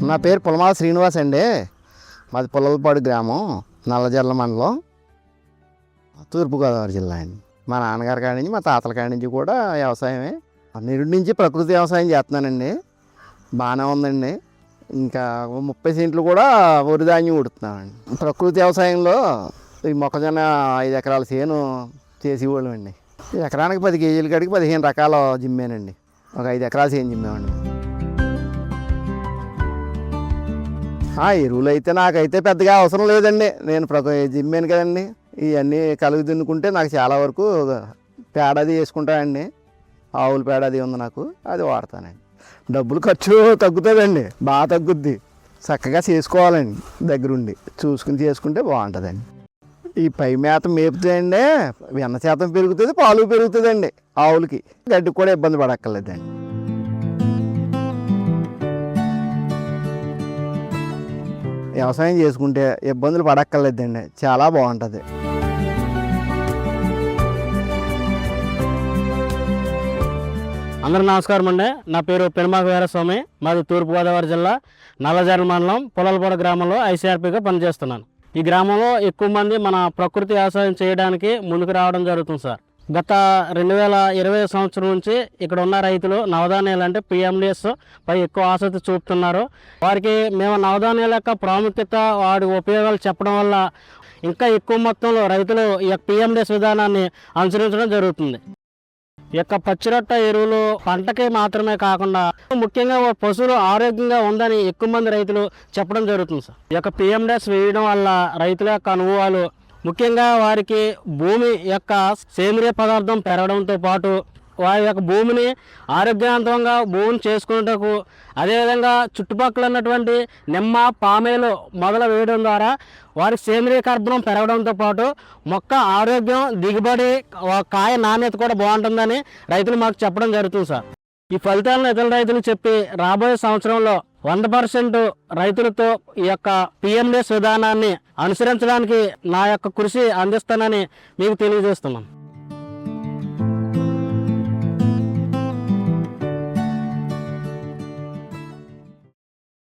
నా పేరు పులమాల శ్రీనివాస్ అండి. మాది పుల్లలపాడు గ్రామం, నల్లజర్ల మండలం, తూర్పుగోదావరి జిల్లా అండి. మా నాన్నగారి కాడి నుంచి మా తాతల కాడి నుంచి కూడా వ్యవసాయమే. నిరుడి నుంచి ప్రకృతి వ్యవసాయం చేస్తున్నానండి. బాగానే ఉందండి. ఇంకా 30 సెంట్లు కూడా వరి ధాన్యం ఉడుతున్నామండి. ప్రకృతి వ్యవసాయంలో ఈ మొక్కజొన్న 5 ఎకరాల చేను చేసేవాళ్ళం అండి. ఎకరానికి 10 కేజీల కాడికి 15 రకాల జిమ్మానండి. ఒక 5 ఎకరాల చేను జిమ్మామండి. ఎరువులు అయితే నాకైతే పెద్దగా అవసరం లేదండి. నేను జిమ్మాను కదండి. ఇవన్నీ కలుగు తిన్నుకుంటే నాకు చాలా వరకు పేడది వేసుకుంటానండి. ఆవుల పేడ అది ఉంది నాకు, అది వాడతానండి. డబ్బులు ఖర్చు తగ్గుతుందండి, బాగా తగ్గుద్ది. చక్కగా చేసుకోవాలండి, దగ్గరుండి చూసుకుని చేసుకుంటే బాగుంటుందండి. ఈ పై మేత మేపుతాయండి, వెన్న శాతం పెరుగుతుంది, పాలు పెరుగుతుందండి. ఆవులకి గడ్డికి కూడా ఇబ్బంది పడక్కర్లేదండి. వ్యవసాయం చేసుకుంటే ఇబ్బందులు పడక్కర్లేదండి, చాలా బాగుంటుంది. అందరికీ నమస్కారం అండి. నా పేరు పెనుమాక వీరస్వామి. మాది తూర్పుగోదావరి జిల్లా నల్లజర్ల మండలం పుల్లలపాడు గ్రామంలో ఐసీఆర్పీగా పనిచేస్తున్నాను. ఈ గ్రామంలో ఎక్కువ మంది మన ప్రకృతి వ్యవసాయం చేయడానికి ముందుకు రావడం జరుగుతుంది సార్. గత 2020 సంవత్సరం నుంచి ఇక్కడ ఉన్న రైతులు నవధాన్యాలు అంటే పిఎండిఎస్ పై ఎక్కువ ఆసక్తి చూపుతున్నారు. వారికి మేము నవధాన్యాల యొక్క ప్రాముఖ్యత, వాటి ఉపయోగాలు చెప్పడం వల్ల ఇంకా ఎక్కువ మొత్తంలో రైతులు ఈ యొక్క పిఎండిఎస్ విధానాన్ని అనుసరించడం జరుగుతుంది. ఈ యొక్క పచ్చిరొట్ట ఎరువులు పంటకి మాత్రమే కాకుండా ముఖ్యంగా పశువులు ఆరోగ్యంగా ఉందని ఎక్కువ మంది రైతులు చెప్పడం జరుగుతుంది సార్. ఈ యొక్క పిఎండిఎస్ వేయడం వల్ల రైతుల యొక్క అనుభవాలు, ముఖ్యంగా వారికి భూమి యొక్క సేంద్రియ పదార్థం పెరగడంతో పాటు వారి యొక్క భూమిని ఆరోగ్యవంతంగా భూమిని చేసుకునేటకు, అదేవిధంగా చుట్టుపక్కల ఉన్నటువంటి నిమ్మ, పామేలు మొదలు వేయడం ద్వారా వారి సేంద్రియ కర్బనం పెరగడంతో పాటు మొక్క ఆరోగ్యం, దిగుబడి, కాయ నాణ్యత కూడా బాగుంటుందని రైతులు మాకు చెప్పడం జరుగుతుంది సార్. ఈ ఫలితాలను ఇతర రైతులు చెప్పి రాబోయే సంవత్సరంలో 100% రైతులతో ఈ యొక్క పిఎండిఎస్ విధానాన్ని అనుసరించడానికి నా యొక్క కృషి అందిస్తానని మీకు తెలియజేస్తున్నాను.